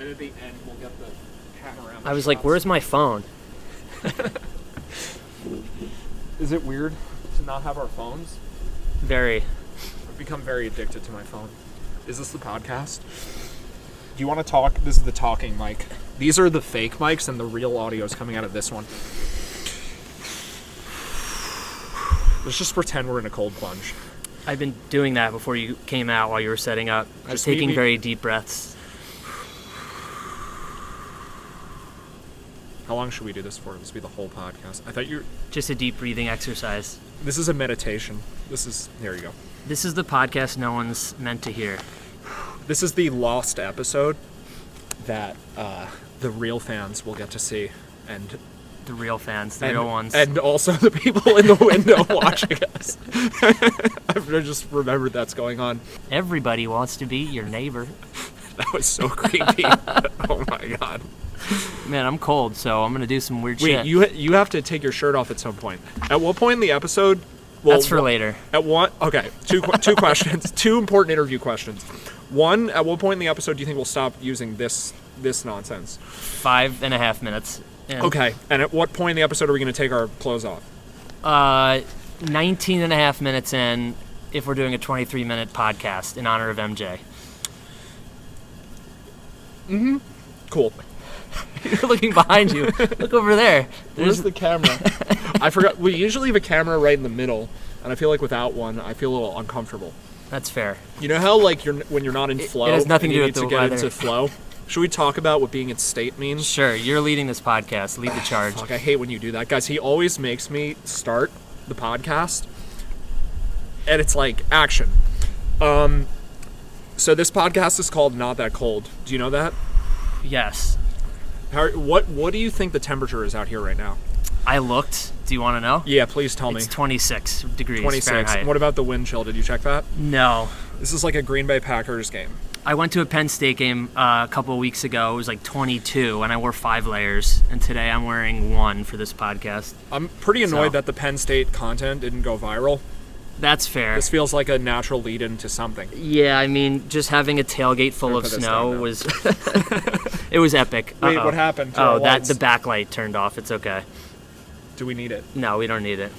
And at the end, we'll get the panorama. I was like, where's my phone? Is it weird to not have our phones? Very. I've become very addicted to my phone. Is this the podcast? Do you want to talk? This is the talking mic. These are the fake mics, and the real audio is coming out of this one. Let's just pretend we're in a cold plunge. I've been doing that before you came out while you were setting up. I was taking very deep breaths. How long should we do this for? This will be the whole podcast. I thought you were... Just a deep breathing exercise. This is a meditation. There you go. This is the podcast no one's meant to hear. This is the lost episode that the real fans will get to see. And the real fans, the real ones. And also the people in the window watching us. I've just remembered that's going on. Everybody wants to be your neighbor. That was so creepy. Oh my god. Man, I'm cold, so I'm going to do some weird shit. Wait, you have to take your shirt off at some point. At what point in the episode... Well, that's for later. At what... Okay, two questions. Two important interview questions. One, at what point in the episode do you think we'll stop using this nonsense? 5.5 minutes. In. Okay, and at what point in the episode are we going to take our clothes off? 19.5 minutes in, if we're doing a 23-minute podcast in honor of MJ. Mm-hmm. Cool. You're looking behind you. Look over there. Where's the camera? I forgot. We usually have a camera right in the middle, and I feel like without one, I feel a little uncomfortable. That's fair. You know how like when you're not in flow, it has nothing and you to need do to with get the weather. into flow? Should we talk about what being in state means? Sure. You're leading this podcast. Lead the charge. Fuck, I hate when you do that, guys. He always makes me start the podcast, and it's like action. So this podcast is called Not That Cold. Do you know that? Yes. What do you think the temperature is out here right now? I looked. Do you want to know? Yeah, please tell me. It's 26 degrees 26. Fahrenheit. What about the wind chill? Did you check that? No. This is like a Green Bay Packers game. I went to a Penn State game a couple of weeks ago. It was like 22, and I wore 5 layers. And today I'm wearing 1 for this podcast. I'm pretty annoyed that the Penn State content didn't go viral. That's fair. This feels like a natural lead-in to something. Yeah, I mean, just having a tailgate full of snow was... It was epic. Wait, what happened to our lights? The backlight turned off. It's okay. Do we need it? No, we don't need it.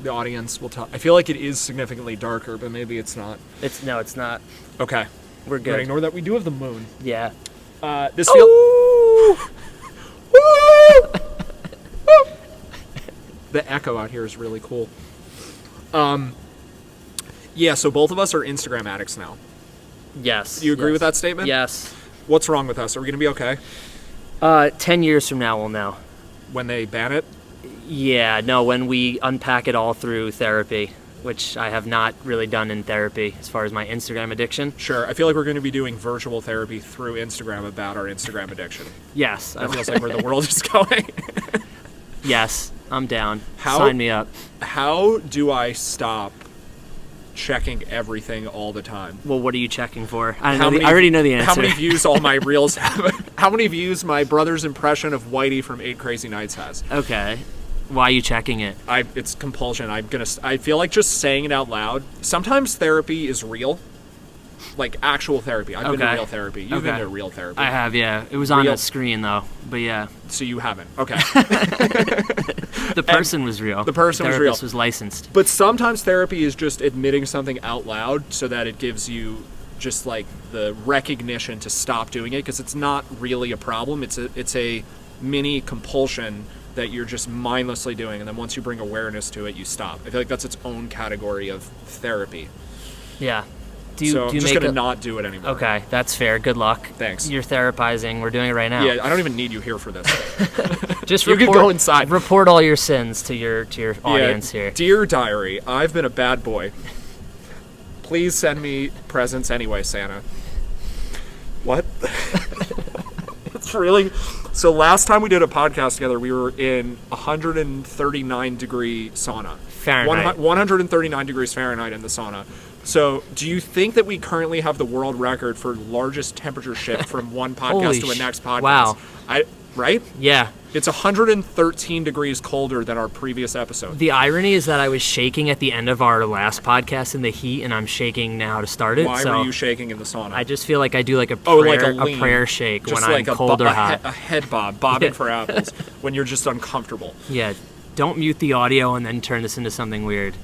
The audience will tell. I feel like it is significantly darker, but maybe it's not. It's not. Okay. We're good. Ignore that. We do have the moon. Yeah. This feels... The echo out here is really cool. Yeah, so both of us are Instagram addicts now. Yes. Do you agree with that statement? Yes. What's wrong with us? Are we going to be okay? 10 years from now, we'll know. When they ban it? Yeah, no, when we unpack it all through therapy, which I have not really done in therapy as far as my Instagram addiction. Sure. I feel like we're going to be doing virtual therapy through Instagram about our Instagram addiction. Yes. That feels like where the world is going. Yes, I'm down. Sign me up. How do I stop checking everything all the time? Well, what are you checking for? I already know the answer. How many views all my reels have? How many views my brother's impression of Whitey from 8 Crazy Nights has? Okay. Why are you checking it? It's compulsion. I feel like just saying it out loud. Sometimes therapy is real. Like actual therapy. I've been to real therapy. You've been to real therapy. I have, yeah. It was on a screen though, but yeah. So you haven't. Okay. The person was real. The person was real. Therapist was licensed. But sometimes therapy is just admitting something out loud so that it gives you just like the recognition to stop doing it, because it's not really a problem. It's a mini compulsion that you're just mindlessly doing, and then once you bring awareness to it, you stop. I feel like that's its own category of therapy. Yeah. I'm just going to not do it anymore. Okay, that's fair. Good luck. Thanks. You're therapizing. We're doing it right now. Yeah, I don't even need you here for this. Just you can go inside. Report all your sins to your audience here. Dear diary, I've been a bad boy. Please send me presents anyway, Santa. What? It's really... So last time we did a podcast together, we were in 139 degree sauna. Fahrenheit. 139 degrees Fahrenheit in the sauna. So, do you think that we currently have the world record for largest temperature shift from one podcast to a next podcast? Wow. Right? Yeah. It's 113 degrees colder than our previous episode. The irony is that I was shaking at the end of our last podcast in the heat, and I'm shaking now to start it. Why were you shaking in the sauna? I just feel like I do like a prayer, like a prayer shake just when like I'm cold or hot. A head bobbing for apples when you're just uncomfortable. Yeah, don't mute the audio and then turn this into something weird.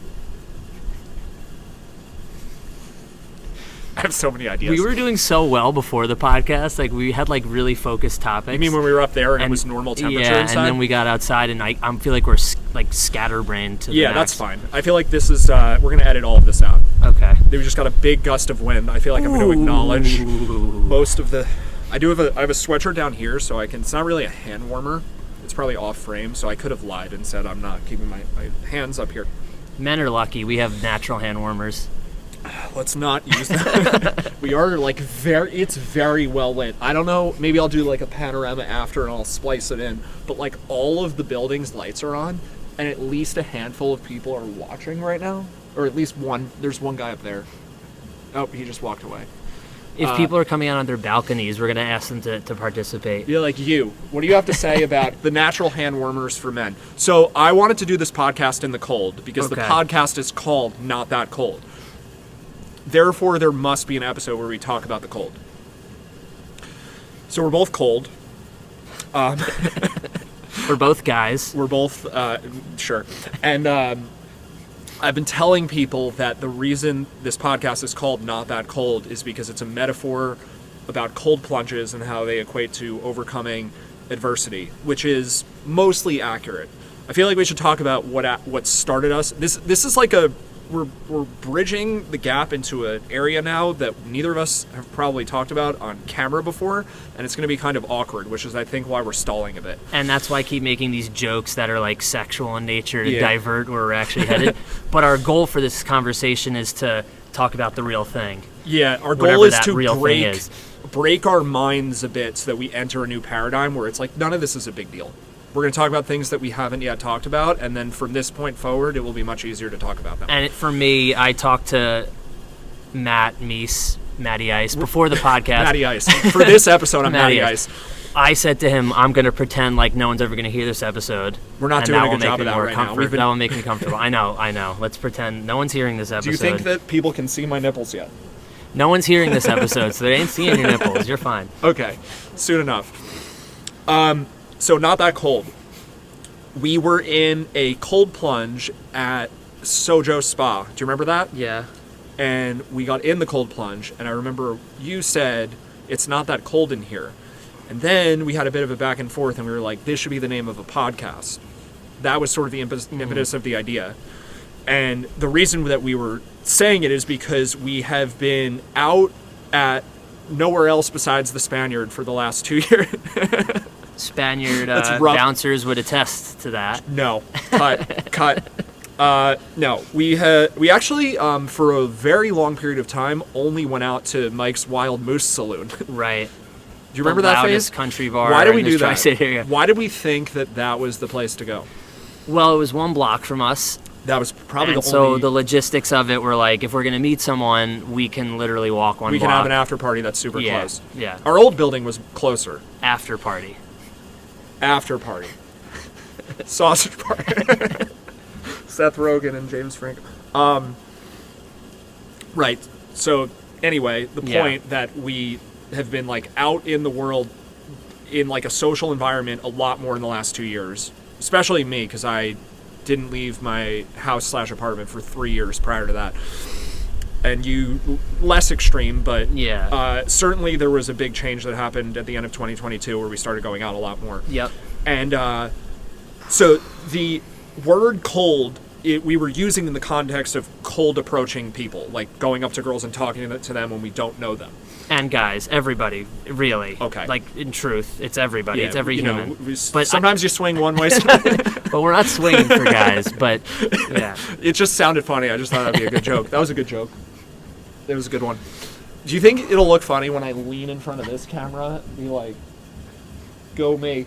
I have so many ideas. We were doing so well before the podcast. Like, we had like really focused topics. You mean when we were up there and it was normal temperature inside? And then we got outside and I feel like we're like scatterbrained to the max. That's fine. I feel like this is, we're going to edit all of this out. Okay. We just got a big gust of wind. I feel like I'm going to acknowledge most of the... I have a sweatshirt down here, so it's not really a hand warmer. It's probably off frame, so I could have lied and said I'm not keeping my hands up here. Men are lucky. We have natural hand warmers. Let's not use that. We are like it's very well lit. I don't know, maybe I'll do like a panorama after and I'll splice it in. But like all of the buildings' lights are on and at least a handful of people are watching right now. Or at least one. There's one guy up there. Oh, he just walked away. If people are coming out on their balconies, we're going to ask them to participate. Yeah, like you. What do you have to say about the natural hand warmers for men? So I wanted to do this podcast in the cold because the podcast is called Not That Cold. Therefore, there must be an episode where we talk about the cold. So we're both cold. We're both guys. We're both, sure. And I've been telling people that the reason this podcast is called Not That Cold is because it's a metaphor about cold plunges and how they equate to overcoming adversity, which is mostly accurate. I feel like we should talk about what started us. This is like we're bridging the gap into an area now that neither of us have probably talked about on camera before, and it's going to be kind of awkward, which is, I think, why we're stalling a bit. And that's why I keep making these jokes that are like sexual in nature to divert where we're actually headed. But our goal for this conversation is to talk about the real thing. Yeah, our goal is to break our minds a bit so that we enter a new paradigm where it's like, none of this is a big deal. We're going to talk about things that we haven't yet talked about, and then from this point forward, it will be much easier to talk about them. And for me, I talked to Matty Ice, before the podcast. Matty Ice. For this episode, I'm Matty Ice. I said to him, I'm going to pretend like no one's ever going to hear this episode. We're not doing a good job of that right now. That will make me comfortable. I know. Let's pretend no one's hearing this episode. Do you think that people can see my nipples yet? No one's hearing this episode, so they ain't seeing your nipples. You're fine. Okay. Soon enough. So Not That Cold. We were in a cold plunge at Sojo Spa. Do you remember that? Yeah. And we got in the cold plunge, and I remember you said, it's not that cold in here. And then we had a bit of a back and forth, and we were like, this should be the name of a podcast. That was sort of the impetus of the idea. And the reason that we were saying it is because we have been out at nowhere else besides the Spaniard for the last 2 years. Spaniard bouncers would attest to that. No, cut. No, we actually for a very long period of time only went out to Mike's Wild Moose Saloon. Right. Do you remember that phase? Country bar. Why did we do that? Tri-State area. Why did we think that was the place to go? Well, it was 1 block from us. That was probably so the logistics of it were like, if we're going to meet someone, we can literally walk 1 block. We can have an after party that's super close. Yeah. Our old building was closer. After party. Sausage party. Seth Rogen and James Franco. Right. So anyway, the point that we have been like out in the world in like a social environment a lot more in the last 2 years, especially me, because I didn't leave my house/apartment for 3 years prior to that. And you, less extreme, but certainly there was a big change that happened at the end of 2022 where we started going out a lot more. Yep. And so the word cold, we were using in the context of cold approaching people, like going up to girls and talking to them when we don't know them. And guys, everybody, really. Okay. Like, in truth, it's everybody. Yeah, it's every human. But sometimes you swing one way. But we're not swinging for guys, but yeah. It just sounded funny. I just thought that'd be a good joke. That was a good joke. It was a good one. Do you think it'll look funny when I lean in front of this camera and be like, go me?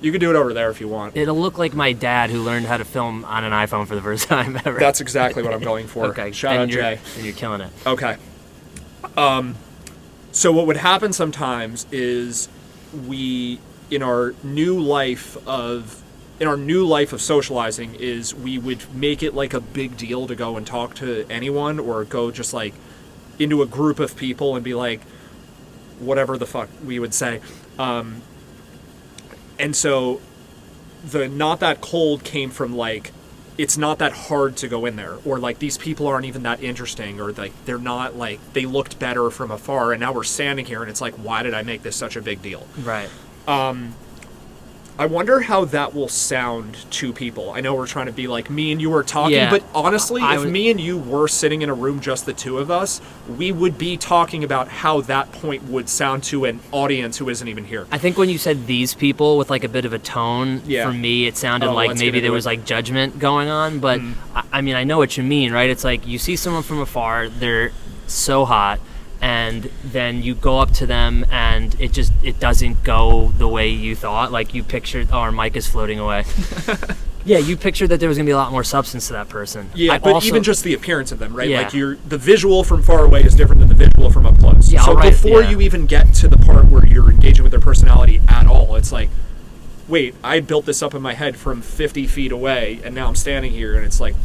You can do it over there if you want. It'll look like my dad who learned how to film on an iPhone for the first time ever. That's exactly what I'm going for. Okay. Shout out Jay. And you're killing it. Okay. So what would happen sometimes is we in our new life of socializing is we would make it like a big deal to go and talk to anyone or go just like into a group of people and be like whatever the fuck we would say. And so the not that cold came from like it's not that hard to go in there, or like these people aren't even that interesting, or like they're not like they looked better from afar and now we're standing here and it's like, why did I make this such a big deal? Right. I wonder how that will sound to people. I know we're trying to be like me and you are talking, Yeah. but honestly, if me and you were sitting in a room, just the two of us, we would be talking about how that point would sound to an audience who isn't even here. I think when you said these people with like a bit of a tone, Yeah. for me it sounded Oh, like let's maybe get into there was it. like judgment going on, but I mean, I know what you mean, right? It's like you see someone from afar, they're so hot, and then you go up to them and it doesn't go the way you thought. Like you pictured, oh, our mic is floating away. Yeah, you pictured that there was gonna be a lot more substance to that person. Yeah, I but also, even just the appearance of them, right? Yeah. Like the visual from far away is different than the visual from up close. Yeah, so I'll write- before yeah. you even get to the part where you're engaging with their personality at all, it's like, wait, I built this up in my head from 50 feet away, and now I'm standing here, and it's like,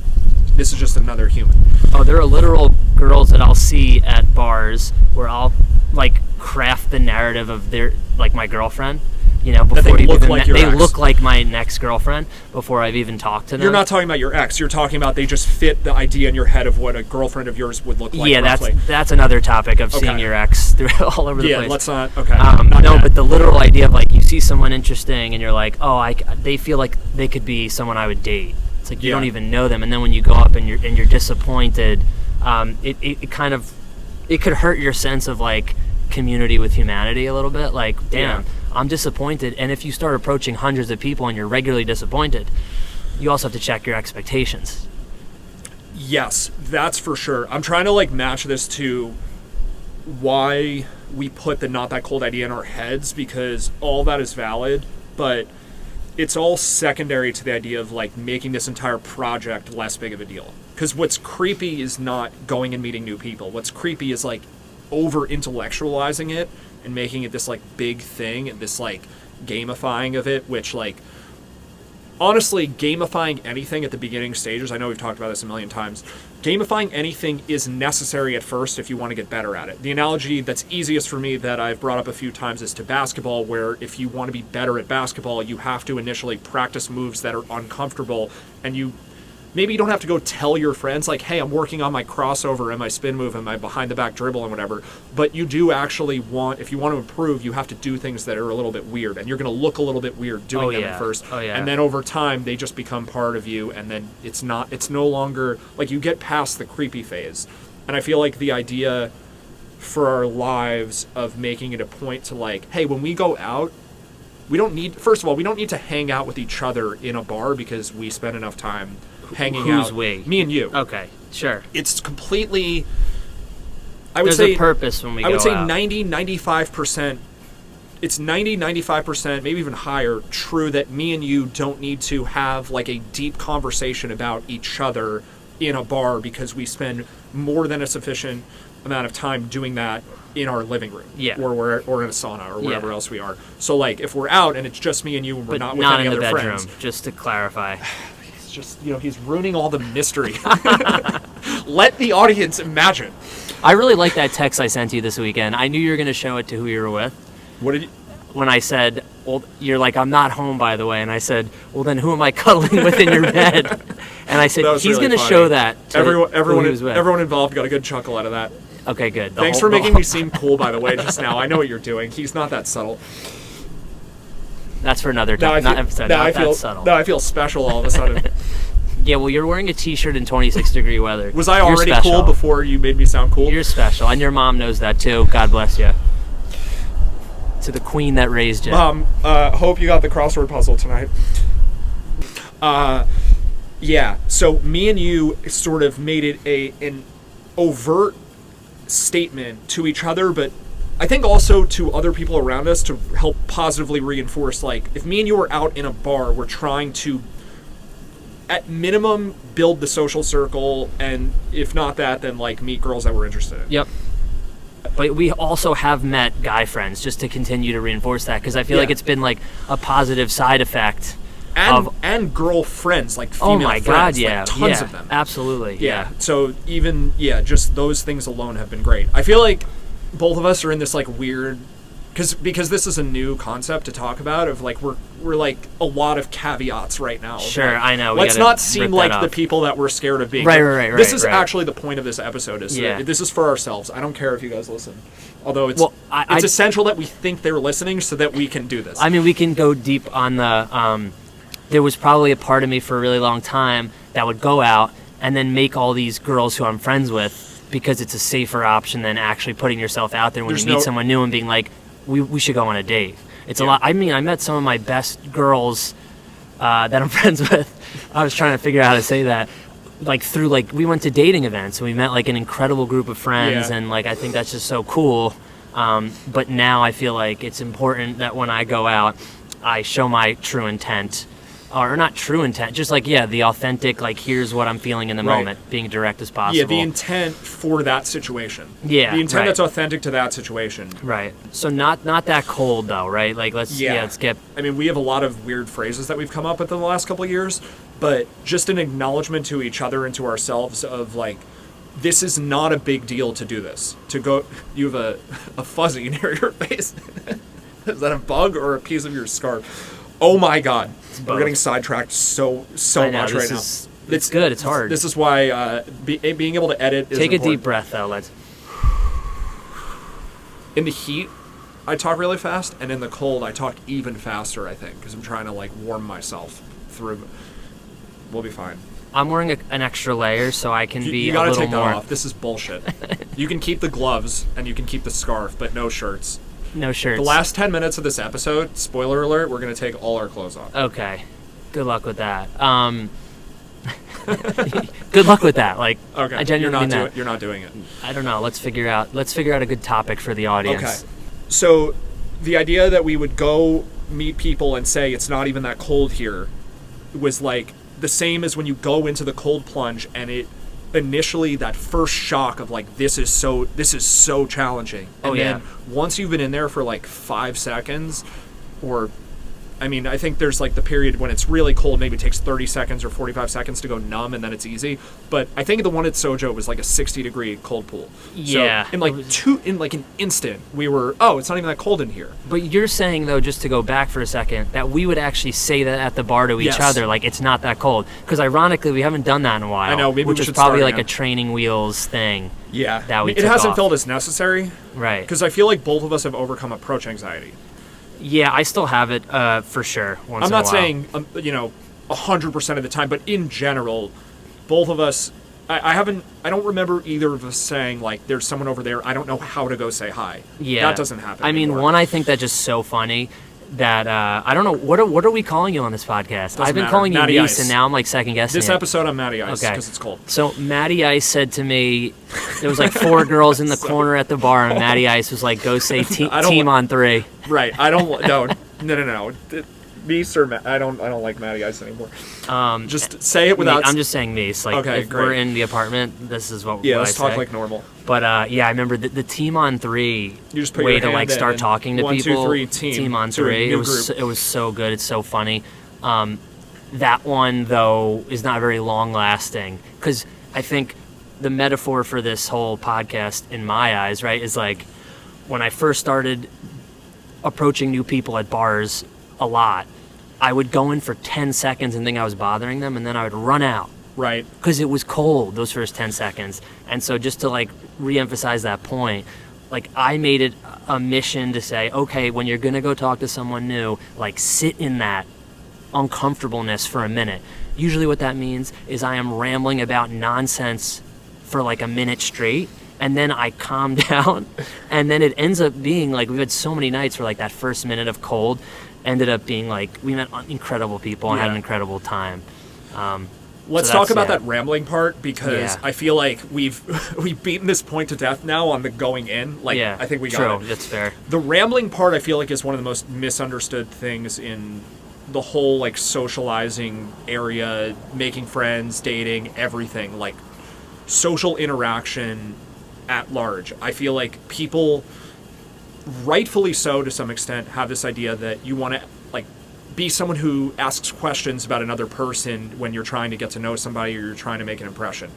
this is just another human. Oh, there are literal girls that I'll see at bars where I'll like craft the narrative of their like my girlfriend, you know, before they you've look even like your they ex. look like my next girlfriend before I've even talked to them. You're not talking about your ex. You're talking about they just fit the idea in your head of what a girlfriend of yours would look like. Yeah, roughly. that's another topic of seeing Okay. your ex through all over the Yeah, place. let's not. Okay. No, not yet. but the literal idea of like you see someone interesting and you're like, oh, they feel like they could be someone I would date. It's like you Yeah. don't even know them, and then when you go up and you're disappointed, it kind of it could hurt your sense of like community with humanity a little bit. Like, damn, Yeah. I'm disappointed. And if you start approaching hundreds of people and you're regularly disappointed, you also have to check your expectations. Yes, that's for sure. I'm trying to like match this to why we put the not that cold idea in our heads, because all that is valid, but it's all secondary to the idea of like making this entire project less big of a deal. Because what's creepy is not going and meeting new people. What's creepy is like over intellectualizing it and making it this like big thing and this like gamifying of it, which like honestly, gamifying anything at the beginning stages, I know we've talked about this a million times, gamifying anything is necessary at first if you want to get better at it. The analogy that's easiest for me that I've brought up a few times is to basketball, where if you want to be better at basketball, you have to initially practice moves that are uncomfortable, and maybe you don't have to go tell your friends, like, hey, I'm working on my crossover and my spin move and my behind-the-back dribble and whatever, but you do actually if you want to improve, you have to do things that are a little bit weird, and you're going to look a little bit weird doing them at first. Oh, yeah. And then over time, they just become part of you, and then it's no longer, like, you get past the creepy phase. And I feel like the idea for our lives of making it a point to, like, hey, when we go out, we don't need to hang out with each other in a bar because we spend enough time hanging out. Who's we? Me and you. Okay, sure. It's completely, I would There's say, a purpose when we go out. I would say 90-95%, it's 90-95%, maybe even higher, true that me and you don't need to have like a deep conversation about each other in a bar because we spend more than a sufficient amount of time doing that in our living room, Yeah. or in a sauna or wherever Yeah. else we are. So like if we're out and it's just me and you and we're But not with not any in the other bedroom, friends, just to clarify. it's just, he's ruining all the mystery. Let the audience imagine. I really like that text I sent you this weekend. I knew you were going to show it to who you were with. What did you? When I said, well, you're like, I'm not home, by the way. And I said, well, then who am I cuddling with in your bed? And I said, That was he's really going to funny. show that to who he was with. Everyone involved got a good chuckle out of that. Okay, good. Thanks for making me seem cool, by the way, just now. I know what you're doing. He's not that subtle. That's for another Now time. Not episode. Not that subtle. Now I feel special all of a sudden. Yeah, well, you're wearing a T-shirt in 26-degree weather. Was I You're already special. cool before you made me sound cool? You're special, and your mom knows that too. God bless you. To the queen that raised you. Hope you got the crossword puzzle tonight. Yeah, so me and you sort of made it an overt statement to each other, but I think also to other people around us to help positively reinforce, like, if me and you were out in a bar, we're trying to, at minimum, build the social circle, and if not that, then, like, meet girls that we're interested in. Yep. But we also have met guy friends, just to continue to reinforce that, because I feel like it's been like a positive side effect. And girlfriends, like female oh my friends, God, yeah, like tons of them. Absolutely, yeah. So even just those things alone have been great. I feel like both of us are in this like weird, because this is a new concept to talk about. Of like we're like a lot of caveats right now. Sure, like, I know. Let's not seem like the people that we're scared of being. Right. This is actually the point of this episode. Is this is for ourselves. I don't care if you guys listen. Although it's it's essential that we think they're listening so that we can do this. I mean, we can go deep on the. There was probably a part of me for a really long time that would go out and then make all these girls who I'm friends with, because it's a safer option than actually putting yourself out there when you meet someone new and being like, we should go on a date. It's a lot. I mean, I met some of my best girls that I'm friends with. I was trying to figure out how to say that. Like through we went to dating events and we met like an incredible group of friends, and like I think that's just so cool. But now I feel like it's important that when I go out, I show my true intent. Or not true intent, just the authentic, here's what I'm feeling in the moment, being direct as possible. Yeah, the intent for that situation. Yeah, the intent that's authentic to that situation. Right. So not that cold though, right? Like let's get. I mean, we have a lot of weird phrases that we've come up with in the last couple of years, but just an acknowledgement to each other and to ourselves of this is not a big deal to do this. To go, you have a fuzzy near your face. Is that a bug or a piece of your scarf? Oh my God, we're getting sidetracked so much right now. It's good. It's hard. This is why being able to edit is Take important. a deep breath, though. Let's. In the heat, I talk really fast, and in the cold, I talk even faster, I think, because I'm trying to warm myself through. We'll be fine. I'm wearing an extra layer, so I can be you a gotta little take more. that off. This is bullshit. You can keep the gloves, and you can keep the scarf, but no shirts. No shirts. The last 10 minutes of this episode, spoiler alert, we're going to take all our clothes off. Okay. Good luck with that. Good luck with that. Okay. I genuinely you're not doing it. I don't know. Let's figure out a good topic for the audience. Okay. So the idea that we would go meet people and say it's not even that cold here was the same as when you go into the cold plunge and it initially that first shock of this is so challenging, and then once you've been in there for 5 seconds, or I mean, I think there's the period when it's really cold, maybe it takes 30 seconds or 45 seconds to go numb, and then it's easy. But I think the one at Sojo was a 60-degree cold pool. Yeah. So in an instant, we were, it's not even that cold in here. But you're saying, though, just to go back for a second, that we would actually say that at the bar to each other, it's not that cold. Because ironically, we haven't done that in a while. I know, maybe which we is should probably start a training wheels thing. Yeah. That it hasn't felt as necessary. Right. Because I feel like both of us have overcome approach anxiety. Yeah, I still have it for sure. I'm not saying 100% of the time, but in general, both of us. I don't remember either of us saying there's someone over there. I don't know how to go say hi. Yeah, that doesn't happen. I mean, anymore. one, I think that's just so funny that I don't know what are we calling you on this podcast? I've been calling you Matty Nice, Ice. and now I'm second guessing This it. episode I'm Matty Ice because it's cold. So Matty Ice said to me, there was 4 girls in the corner at the bar, and Matty Ice was go say team on 3. Right. I don't. No. Meese or I don't like Matty Ice anymore. Just say it without. I'm just saying Meese. Okay, if great. We're in the apartment, this is what. Yeah, what let's I talk say. like normal. But I remember the team on 3. You just put way your to hand start in talking to 1, people. 2, 3, team on to a 3. new It was so good. It's so funny. That one though is not very long lasting, because I think the metaphor for this whole podcast, in my eyes, right, is when I first started approaching new people at bars a lot, I would go in for 10 seconds and think I was bothering them, and then I would run out. Right. Because it was cold those first 10 seconds. And so just to re-emphasize that point, I made it a mission to say, okay, when you're going to go talk to someone new, sit in that uncomfortableness for a minute. Usually what that means is I am rambling about nonsense for a minute straight, and then I calm down, and then it ends up being we've had so many nights where that first minute of cold ended up being we met incredible people and had an incredible time. Let's talk about that rambling part, because I feel like we've beaten this point to death now on the going in. I think we got it. That's fair. The rambling part, I feel like, is one of the most misunderstood things in the whole socializing area, making friends, dating, everything. Social interaction at large. I feel like people, rightfully so to some extent, have this idea that you want to like be someone who asks questions about another person when you're trying to get to know somebody or you're trying to make an impression.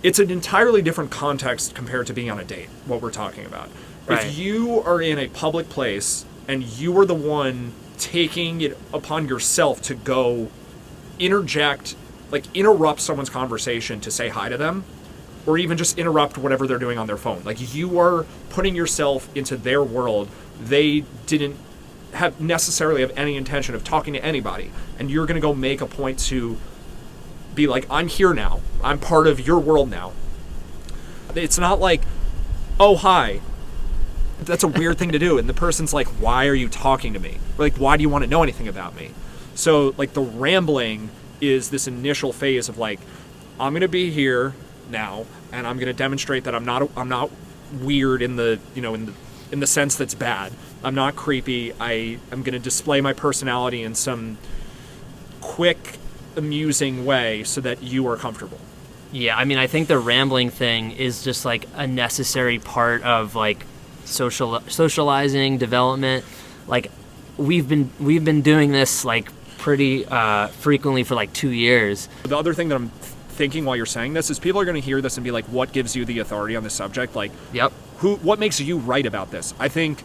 It's an entirely different context compared to being on a date, what we're talking about. Right. If you are in a public place and you are the one taking it upon yourself to go interrupt someone's conversation to say hi to them, or even just interrupt whatever they're doing on their phone. Like, you are putting yourself into their world. They didn't necessarily have any intention of talking to anybody, and you're going to go make a point to be like, I'm here now. I'm part of your world now. It's not like, oh, hi. That's a weird thing to do. And the person's like, why are you talking to me? Or like, why do you want to know anything about me? So, like, the rambling is this initial phase of like, I'm going to be here now, and I'm going to demonstrate that I'm not weird in the in the sense that's bad. I'm not creepy. I'm going to display my personality in some quick, amusing way so that you are comfortable. Yeah, I mean, I think the rambling thing is just like a necessary part of like socializing, development. Like, we've been doing this like pretty frequently for like 2 years. The other thing that I'm thinking while you're saying this is people are going to hear this and be like, what gives you the authority on this subject? Like, yep. What makes you right about this? I think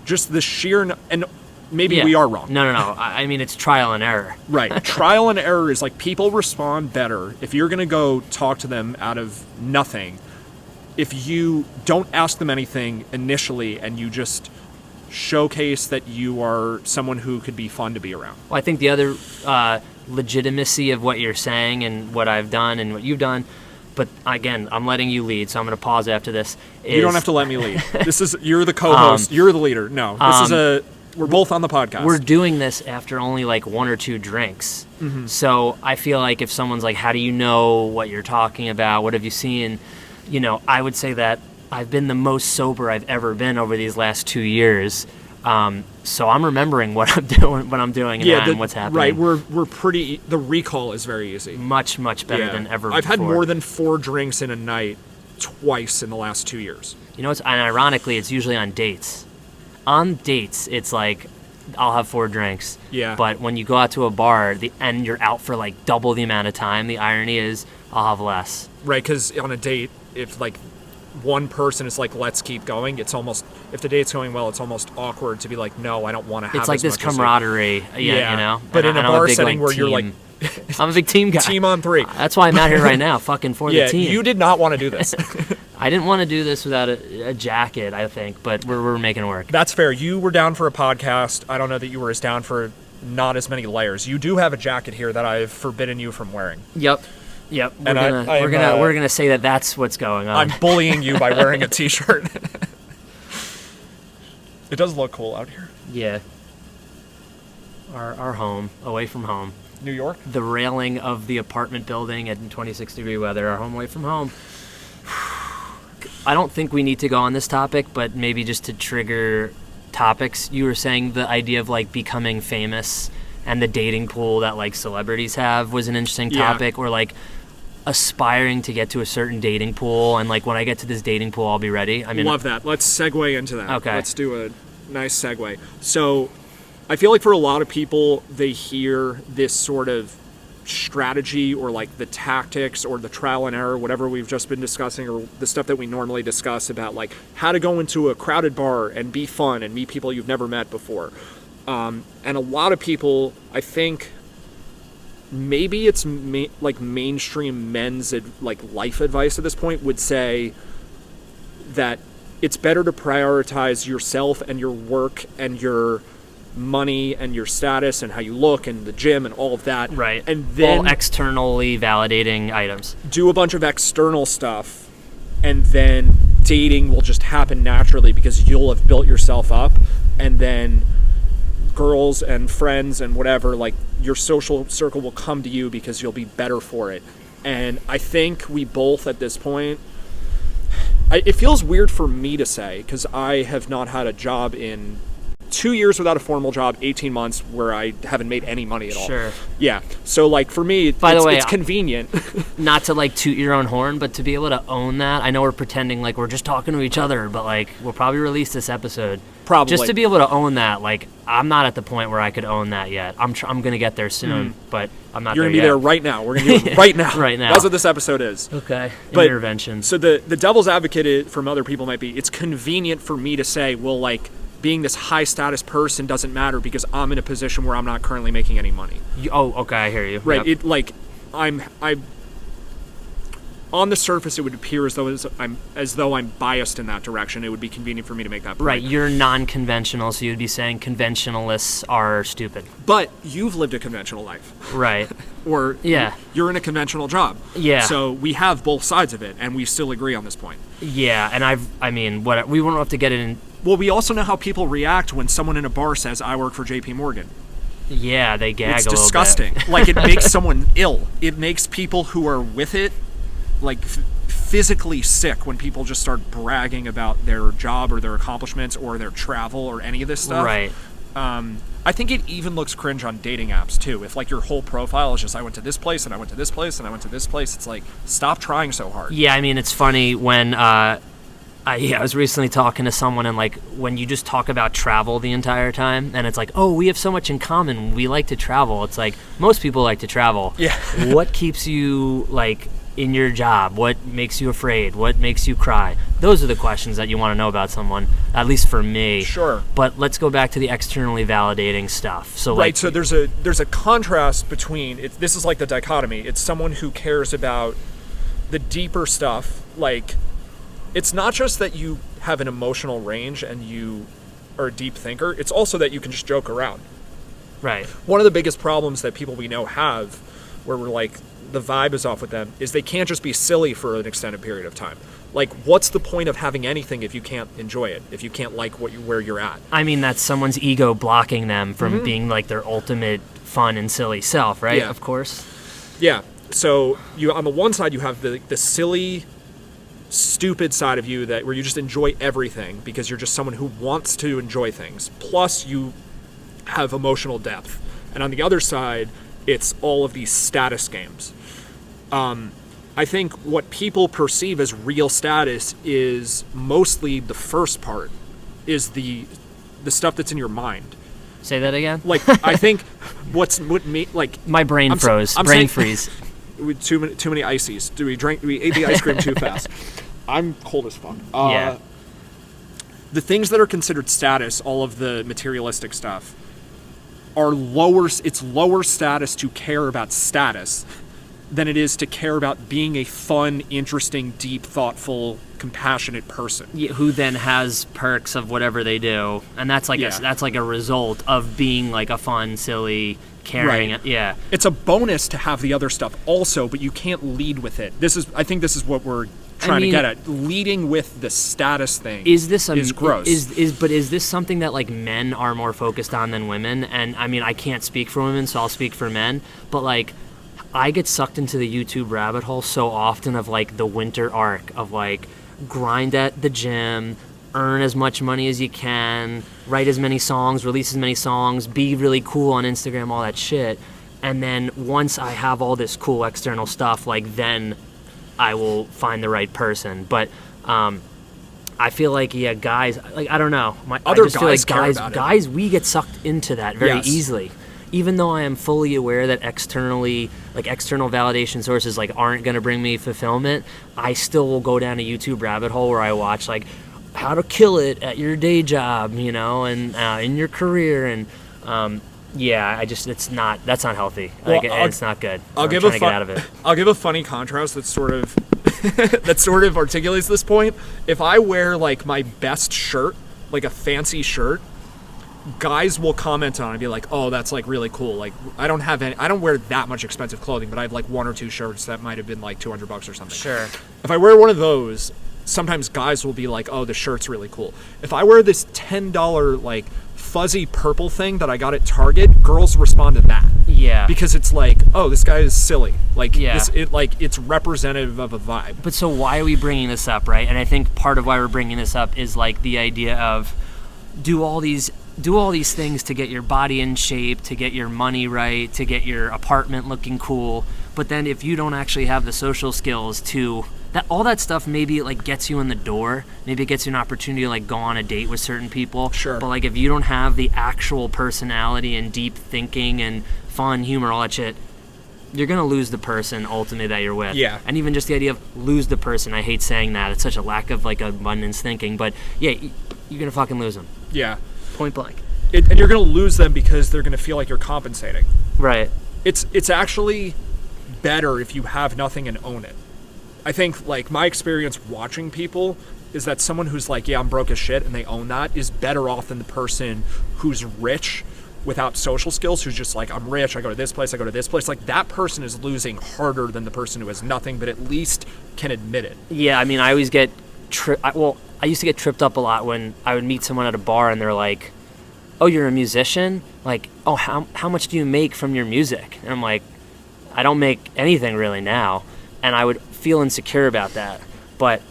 just the sheer, and maybe we are wrong. No. I mean, it's trial and error. Right. Trial and error is like, people respond better if you're going to go talk to them out of nothing. If you don't ask them anything initially and you just showcase that you are someone who could be fun to be around. Well, I think the other legitimacy of what you're saying and what I've done and what you've done, but again, I'm letting you lead, so I'm going to pause after this. You don't have to let me lead. You're the co-host. You're the leader. No, we're both on the podcast. We're doing this after only like 1 or 2 drinks. Mm-hmm. So I feel like if someone's like, how do you know what you're talking about? What have you seen? I would say that I've been the most sober I've ever been over these last 2 years. So I'm remembering what I'm doing, and what's happening. Right, we're pretty. The recall is very easy. Much better than ever. I've before. had more than 4 drinks in a night twice in the last 2 years. And ironically, it's usually on dates. On dates, it's like I'll have 4 drinks. Yeah. But when you go out to a bar and you're out for like double the amount of time, the irony is I'll have less. Right, because on a date, if like one person is like, let's keep going, it's almost, if the date's going well, it's almost awkward to be like, no, I don't want to have. It's like this camaraderie, But in a bar setting where you're like, I'm a big team guy. Team on 3. That's why I'm out here right now, fucking for the team. You did not want to do this. I didn't want to do this without a jacket, I think, but we're making it work. That's fair. You were down for a podcast. I don't know that you were as down for not as many layers. You do have a jacket here that I've forbidden you from wearing. Yep. We're gonna say that that's what's going on. I'm bullying you by wearing a t-shirt. It does look cool out here. Yeah. Our home, away from home. New York? The railing of the apartment building in 26-degree weather. Our home away from home. I don't think we need to go on this topic, but maybe just to trigger topics. You were saying the idea of like becoming famous and the dating pool that like celebrities have was an interesting topic, or like aspiring to get to a certain dating pool, and like when I get to this dating pool I'll be ready. I mean, love that. Let's segue into that. Okay. Let's do a nice segue. So I feel like for a lot of people, they hear this sort of strategy or like the tactics or the trial and error, whatever we've just been discussing, or the stuff that we normally discuss about like how to go into a crowded bar and be fun and meet people you've never met before. And a lot of people, I think, maybe it's like mainstream men's life advice at this point would say that it's better to prioritize yourself and your work and your money and your status and how you look and the gym and all of that. Right. And then all externally validating items. Do a bunch of external stuff, and then dating will just happen naturally because you'll have built yourself up, and then girls and friends and whatever, like your social circle will come to you because you'll be better for it. And I think we both at this point, it feels weird for me to say because I have not had a job in 2 years without a formal job, 18 months where I haven't made any money at all. Sure. Yeah. So like for me, By the way, it's convenient. Not to like toot your own horn, but to be able to own that. I know we're pretending like we're just talking to each other, but like we'll probably release this episode. Probably. Just to be able to own that. Like I'm not at the point where I could own that yet. I'm gonna get there soon, but I'm not. You're there gonna be yet. there right now. We're gonna do it right now. Right now. That's what this episode is. Okay. But- Intervention. So the devil's advocate from other people might be, it's convenient for me to say, well, like being this high status person doesn't matter because I'm in a position where I'm not currently making any money. Okay, I hear you. Right. Yep. It like I on the surface it would appear as though I'm biased in that direction. It would be convenient for me to make that point. Right, you're non-conventional, so you'd be saying conventionalists are stupid. But you've lived a conventional life. Right. Or Yeah. you're in a conventional job. Yeah. So we have both sides of it, and we still agree on this point. Yeah, and we won't have to get it in. Well, we also know how people react when someone in a bar says, I work for JP Morgan. Yeah, they gag It's a little disgusting. bit. Like, it makes someone ill. It makes people who are with it, like, physically sick when people just start bragging about their job or their accomplishments or their travel or any of this stuff. Right. I think it even looks cringe on dating apps, too. If, like, your whole profile is just, I went to this place, and I went to this place, and I went to this place, it's like, stop trying so hard. Yeah, I mean, it's funny when I was recently talking to someone, and like when you just talk about travel the entire time, and it's like, oh, we have so much in common. We like to travel. It's like most people like to travel. Yeah. What keeps you like in your job? What makes you afraid? What makes you cry? Those are the questions that you want to know about someone. At least for me. Sure. But let's go back to the externally validating stuff. So like, Right, so there's a contrast between this is like the dichotomy. It's someone who cares about the deeper stuff, like it's not just that you have an emotional range and you are a deep thinker, it's also that you can just joke around. right. One of the biggest problems that people we know have, where we're like, the vibe is off with them, is they can't just be silly for an extended period of time. Like, what's the point of having anything if you can't enjoy it, if you can't like where you're at? I mean, that's someone's ego blocking them from being like their ultimate fun and silly self, right? Yeah. Of course. Yeah, so you on the one side you have the silly, stupid side of you where you just enjoy everything because you're just someone who wants to enjoy things. Plus you have emotional depth. And on the other side, it's all of these status games. I think what people perceive as real status is mostly the first part, is the stuff that's in your mind. Say that again. Like, I think My brain froze. Brain freeze. Too many ices. We ate the ice cream too fast. I'm cold as fuck. Yeah. The things that are considered status, all of the materialistic stuff, are lower. It's lower status to care about status than it is to care about being a fun, interesting, deep, thoughtful, compassionate person. Yeah, who then has perks of whatever they do, and that's like that's like a result of being like a fun, silly, caring. Right. Yeah. It's a bonus to have the other stuff also, but you can't lead with it. I think this is what we're trying to get at. Leading with the status thing is gross. But is this something that like men are more focused on than women? And I mean, I can't speak for women, so I'll speak for men. But like, I get sucked into the YouTube rabbit hole so often of like the winter arc of like grind at the gym, earn as much money as you can, write as many songs, release as many songs, be really cool on Instagram, all that shit. And then once I have all this cool external stuff, like then I will find the right person. But I feel like guys, like I don't know, guys, we get sucked into that very easily. Even though I am fully aware that external validation sources like aren't going to bring me fulfillment, I still will go down a YouTube rabbit hole where I watch like how to kill it at your day job, you know, and in your career, and that's not healthy. Well, it's not good. I'll give get out of it. I'll give a funny contrast that sort of articulates this point. If I wear like my best shirt, like a fancy shirt, guys will comment on it and be like, oh, that's like really cool. Like I don't wear that much expensive clothing, but I have like one or two shirts that might have been like $200 or something. Sure. If I wear one of those, sometimes guys will be like, oh, the shirt's really cool. If I wear this $10 like fuzzy purple thing that I got at Target, girls respond to that. Yeah. Because it's like, oh, this guy is silly. Like, yeah. It's representative of a vibe. But so why are we bringing this up, right? And I think part of why we're bringing this up is like the idea of do all these do all these things to get your body in shape, to get your money right, to get your apartment looking cool. But then if you don't actually have the social skills to that, all that stuff maybe like gets you in the door. Maybe it gets you an opportunity to like go on a date with certain people. Sure. But like if you don't have the actual personality and deep thinking and fun, humor, all that shit, you're gonna lose the person ultimately that you're with. Yeah. And even just the idea of lose the person, I hate saying that. It's such a lack of like abundance thinking. But yeah, you're gonna fucking lose them. Yeah. Point blank. And you're gonna lose them because they're gonna feel like you're compensating. Right. It's actually better if you have nothing and own it. I think like my experience watching people is that someone who's like, yeah, I'm broke as shit, and they own that, is better off than the person who's rich without social skills, who's just like, I'm rich, I go to this place, I go to this place. Like, that person is losing harder than the person who has nothing, but at least can admit it. Yeah, I mean, I always get I used to get tripped up a lot when I would meet someone at a bar and they're like, oh, you're a musician? Like, oh, how much do you make from your music? And I'm like, I don't make anything really now. And I would feel insecure about that. But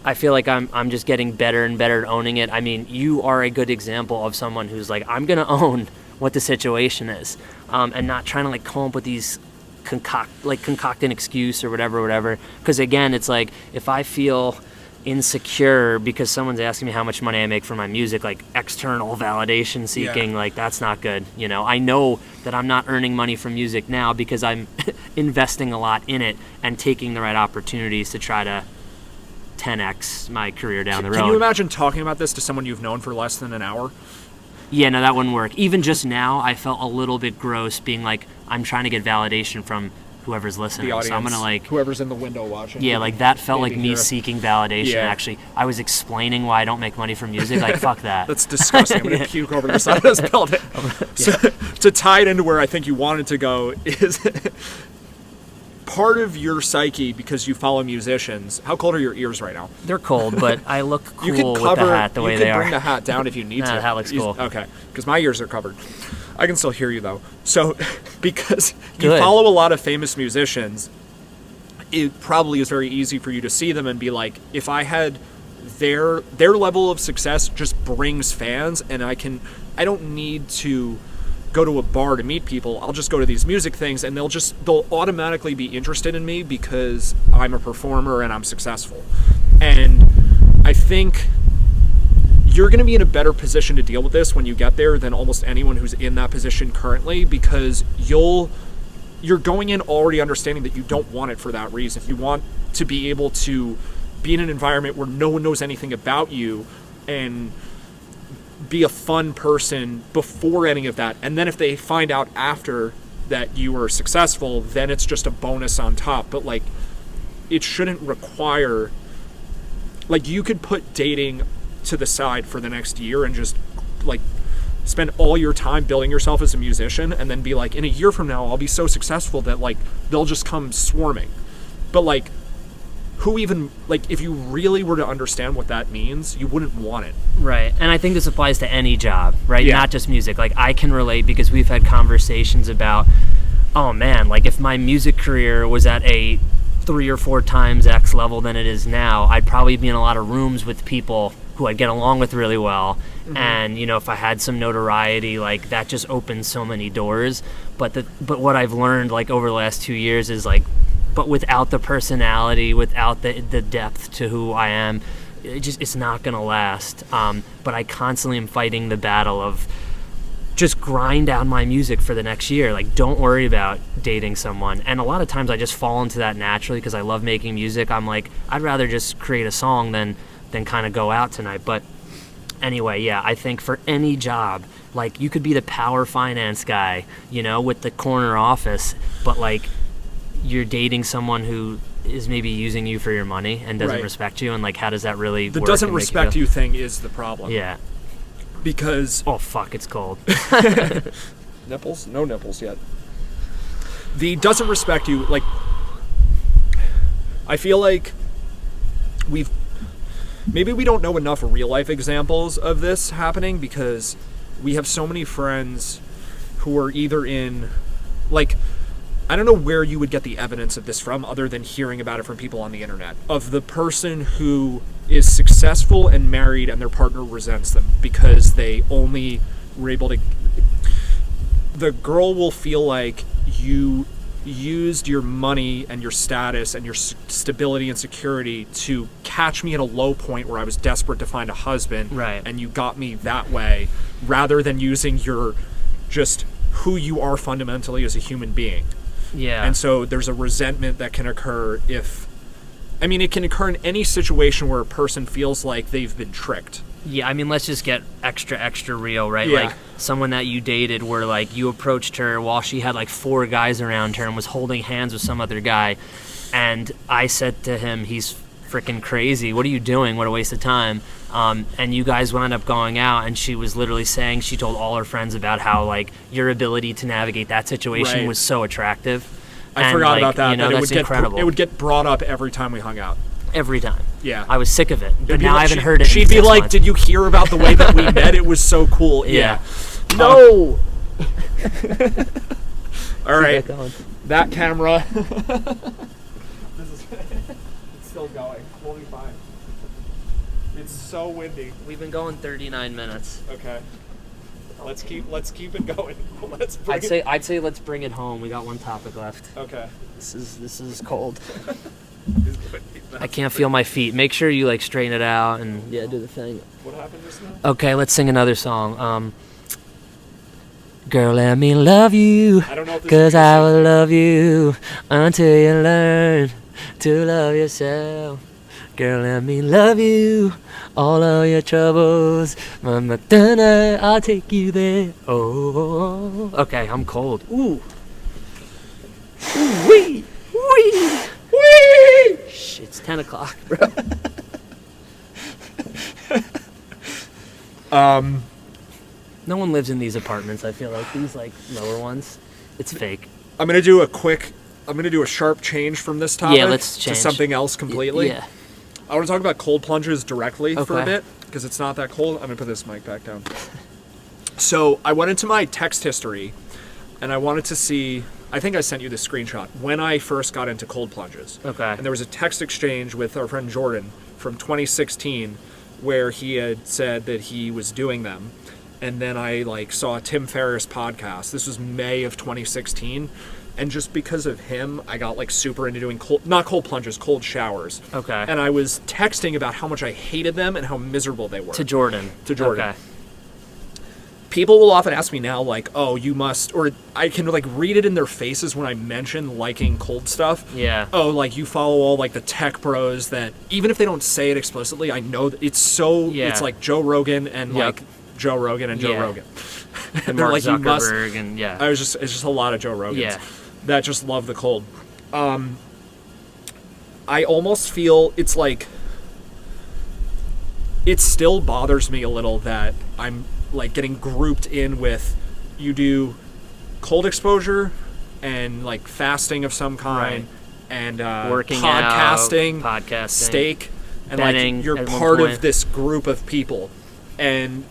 I feel like I'm just getting better and better at owning it. I mean, you are a good example of someone who's like, I'm going to own what the situation is, and not trying to like come up with these concoct an excuse or whatever. Because again, it's like, if I feel insecure because someone's asking me how much money I make for my music, like external validation seeking, like that's not good. You know, I know that I'm not earning money from music now because I'm investing a lot in it and taking the right opportunities to try to 10x my career down the road. Can you imagine talking about this to someone you've known for less than an hour? Yeah, no, that wouldn't work. Even just now, I felt a little bit gross being like, I'm trying to get validation from whoever's listening. The audience, so I'm gonna like whoever's in the window watching. Yeah, like that felt like me here. seeking validation. Yeah. Actually, I was explaining why I don't make money from music. Like, fuck that. That's disgusting. I'm gonna puke over the side of this building. So, to tie it into where I think you wanted to go is part of your psyche, because you follow musicians. How cold are your ears right now? They're cold, but I look cool You could with cover. the hat the way you they could are. bring the hat down if you need Nah, to. the hat looks cool. Okay, because my ears are covered. I can still hear you though. So, because you Good. follow a lot of famous musicians, it probably is very easy for you to see them and be like, if I had their level of success just brings fans, and I don't need to go to a bar to meet people. I'll just go to these music things and they'll automatically be interested in me because I'm a performer and I'm successful. And I think you're going to be in a better position to deal with this when you get there than almost anyone who's in that position currently, because you're going in already understanding that you don't want it for that reason. You want to be able to be in an environment where no one knows anything about you and be a fun person before any of that. And then if they find out after that you were successful, then it's just a bonus on top. But like, it shouldn't require, like, you could put dating to the side for the next year and just like spend all your time building yourself as a musician, and then be like, in a year from now I'll be so successful that like they'll just come swarming. But like, who even, like, if you really were to understand what that means, you wouldn't want it. Right. And I think this applies to any job, right? Yeah. Not just music. Like, I can relate because we've had conversations about, oh man, like if my music career was at a 3 or 4 times X level than it is now, I'd probably be in a lot of rooms with people who I'd get along with really well. Mm-hmm. And, you know, if I had some notoriety, like that just opens so many doors. But what I've learned like over the last 2 years is like, but without the personality, without the depth to who I am, it's not gonna last. But I constantly am fighting the battle of just grind out my music for the next year. Like, don't worry about dating someone. And a lot of times I just fall into that naturally because I love making music. I'm like, I'd rather just create a song than kind of go out tonight. But anyway, yeah, I think for any job, like you could be the power finance guy, you know, with the corner office, but like you're dating someone who is maybe using you for your money and doesn't Right. respect you, and like how does that really The work doesn't and make respect feel- you thing is the problem. Yeah. Because Oh fuck, it's cold. nipples? No nipples yet. The doesn't respect you, like, I feel like maybe we don't know enough real life examples of this happening, because we have so many friends who are either in, like, I don't know where you would get the evidence of this from other than hearing about it from people on the internet, of the person who is successful and married and their partner resents them because they only were able to... The girl will feel like you used your money and your status and your stability and security to catch me at a low point where I was desperate to find a husband, right, and you got me that way, rather than using your just who you are fundamentally as a human being. Yeah. And so there's a resentment that can occur it can occur in any situation where a person feels like they've been tricked. Yeah, I mean, let's just get extra real, right? Yeah. Like, someone that you dated where, like, you approached her while she had, like, 4 guys around her and was holding hands with some other guy. And I said to him, he's freaking crazy. What are you doing? What a waste of time. And you guys wound up going out, and she was literally saying, she told all her friends about how, like, your ability to navigate that situation was so attractive. I forgot about that. You know, that's incredible. It would get brought up every time we hung out. Every time. Yeah. I was sick of it. But now I haven't heard it. She'd be like, did you hear about the way that we met? It was so cool. Yeah. No! All right. That camera. It's still going. We'll be fine. It's so windy. We've been going 39 minutes. Okay. Let's keep it going. I'd say let's bring it home. We got one topic left. Okay. This is cold. I can't feel my feet. Make sure you like straighten it out and do the thing. What happened just now? Okay, let's sing another song. Girl, let me love you, I don't know if this 'cause I will love you until you learn to love yourself. Girl, let me love you, all of your troubles. Mama, tonight I'll take you there. Oh, okay, I'm cold. Ooh. Ooh, wee, wee. Whee! Shh, it's 10 o'clock, bro. No one lives in these apartments, I feel like. These, like, lower ones. It's fake. I'm going to do a sharp change from this topic let's change to something else completely. Yeah. I want to talk about cold plunges directly for a bit, because it's not that cold. I'm going to put this mic back down. So I went into my text history, and I wanted to see... I think I sent you the screenshot when I first got into cold plunges. Okay. And there was a text exchange with our friend Jordan from 2016 where he had said that he was doing them. And then I saw a Tim Ferriss podcast. This was May of 2016. And just because of him, I got super into doing not cold plunges, cold showers. Okay. And I was texting about how much I hated them and how miserable they were. To Jordan. Okay. People will often ask me now, oh, you must, or I can, read it in their faces when I mention liking cold stuff. Yeah. Oh, you follow all, the tech bros that, even if they don't say it explicitly, I know that it's so, it's like Joe Rogan and, Joe Rogan and Joe Rogan. And they're Mark you must. And, It's just a lot of Joe Rogans that just love the cold. I almost feel it's it still bothers me a little that I'm, getting grouped in with, you do cold exposure and fasting of some kind, and working podcasting, steak, and betting you're part of this group of people, and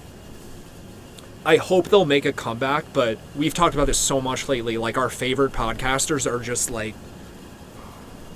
I hope they'll make a comeback. But we've talked about this so much lately. Our favorite podcasters are just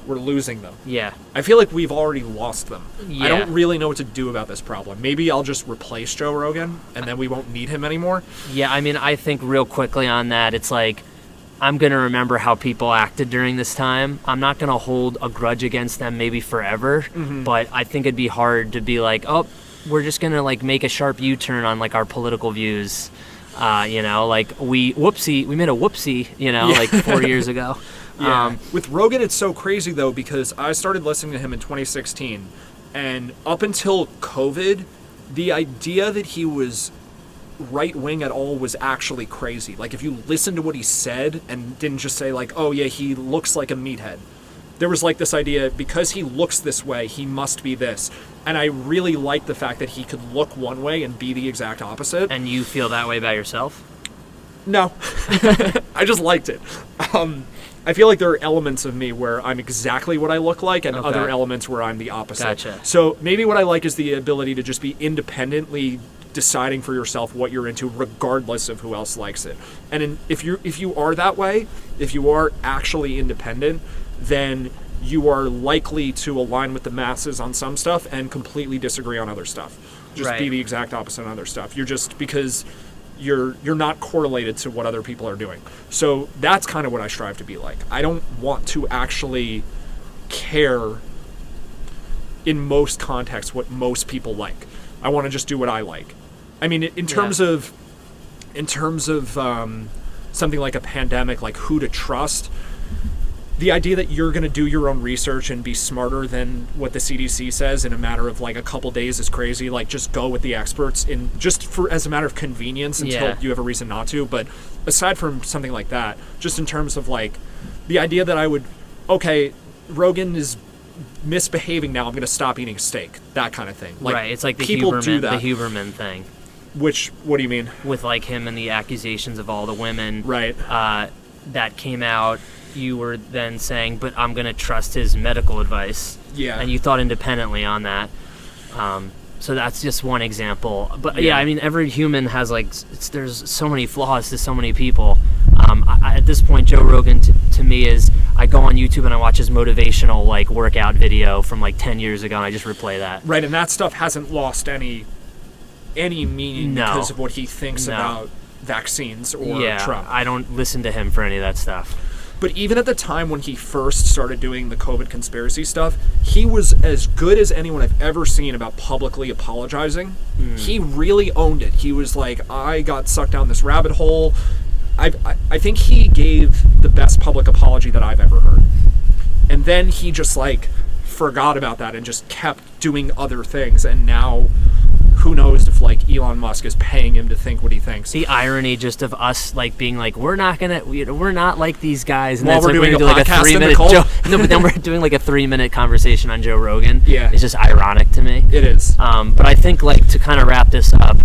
we're losing them. Yeah. I feel like we've already lost them. Yeah. I don't really know what to do about this problem. Maybe I'll just replace Joe Rogan, and then we won't need him anymore. Yeah, I mean, I think real quickly on that, it's I'm going to remember how people acted during this time. I'm not going to hold a grudge against them maybe forever, but I think it'd be hard to be oh, we're just going to make a sharp U-turn on our political views. We made a whoopsie, 4 years ago. Yeah. With Rogan, it's so crazy, though, because I started listening to him in 2016, and up until COVID, the idea that he was right-wing at all was actually crazy. If you listen to what he said and didn't just say, oh, yeah, he looks like a meathead. There was, this idea, because he looks this way, he must be this. And I really liked the fact that he could look one way and be the exact opposite. And you feel that way about yourself? No. I just liked it. I feel like there are elements of me where I'm exactly what I look like, and other elements where I'm the opposite. Gotcha. So maybe what I like is the ability to just be independently deciding for yourself what you're into, regardless of who else likes it. And if you are that way, if you are actually independent, then you are likely to align with the masses on some stuff and completely disagree on other stuff. Just be the exact opposite on other stuff. You're just, because you're not correlated to what other people are doing. So that's kind of what I strive to be like. I don't want to actually care in most contexts what most people like. I want to just do what I like. I mean, in terms of something like a pandemic, like who to trust, the idea that you're going to do your own research and be smarter than what the CDC says in a matter of like a couple days is crazy. Like, just go with the experts as a matter of convenience until you have a reason not to. But aside from something like that, just in terms of like the idea that I would, okay, Rogan is misbehaving now, I'm going to stop eating steak, that kind of thing. Like, right, it's like the people do that. The Huberman thing. What do you mean? With like him and the accusations of all the women that came out, you were then saying, but I'm going to trust his medical advice. Yeah. And you thought independently on that. So that's just one example. But yeah, I mean, every human has like, there's so many flaws to so many people. At this point, Joe Rogan to me is, I go on YouTube and I watch his motivational like workout video from like 10 years ago and I just replay that. Right, and that stuff hasn't lost any meaning because of what he thinks about vaccines or Trump. I don't listen to him for any of that stuff. But even at the time when he first started doing the COVID conspiracy stuff, he was as good as anyone I've ever seen about publicly apologizing. He really owned it. He was like, I got sucked down this rabbit hole. I think he gave the best public apology that I've ever heard. And then he just like forgot about that and just kept doing other things. And now, who knows if like Elon Musk is paying him to think what he thinks. The irony just of us like being like, we're not like these guys. And while we're doing a podcast in the cold. No, but then we're doing like a 3-minute conversation on Joe Rogan. Yeah. It's just ironic to me. It is. But I think like to kind of wrap this up,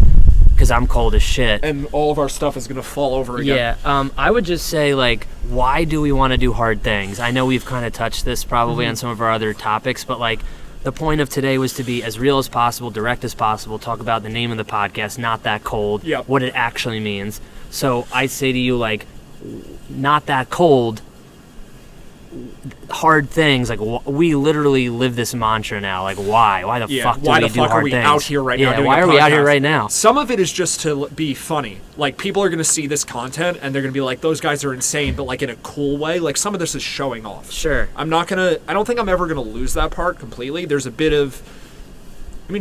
because I'm cold as shit. And all of our stuff is going to fall over again. Yeah. I would just say like, why do we want to do hard things? I know we've kind of touched this probably on some of our other topics, but like, the point of today was to be as real as possible, direct as possible, talk about the name of the podcast, Not That Cold, what it actually means. So I say to you, like, not that cold, hard things, like, we literally live this mantra now. Like, why? Why the fuck do we do hard things? Why the fuck are we out here right now doing why are we out here right now? Some of it is just to be funny. Like, people are going to see this content, and they're going to be like, those guys are insane, but, like, in a cool way. Like, some of this is showing off. Sure. I don't think I'm ever going to lose that part completely. There's a bit of,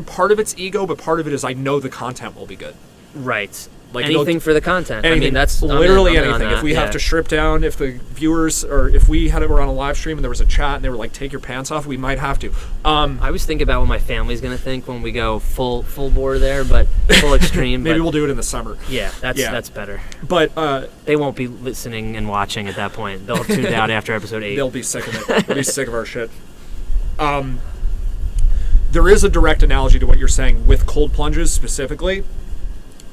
part of it's ego, but part of it is I know the content will be good. Right. Like anything for the content. Anything. I mean, that's literally anything. If we have to strip down, if the viewers, or if we were on a live stream and there was a chat and they were like, take your pants off, we might have to. I was thinking about what my family's going to think when we go full bore there, but full extreme. Maybe we'll do it in the summer. Yeah, that's better. But they won't be listening and watching at that point. They'll have tuned out after episode 8. They'll be sick of it. They'll be sick of our shit. There is a direct analogy to what you're saying with cold plunges specifically,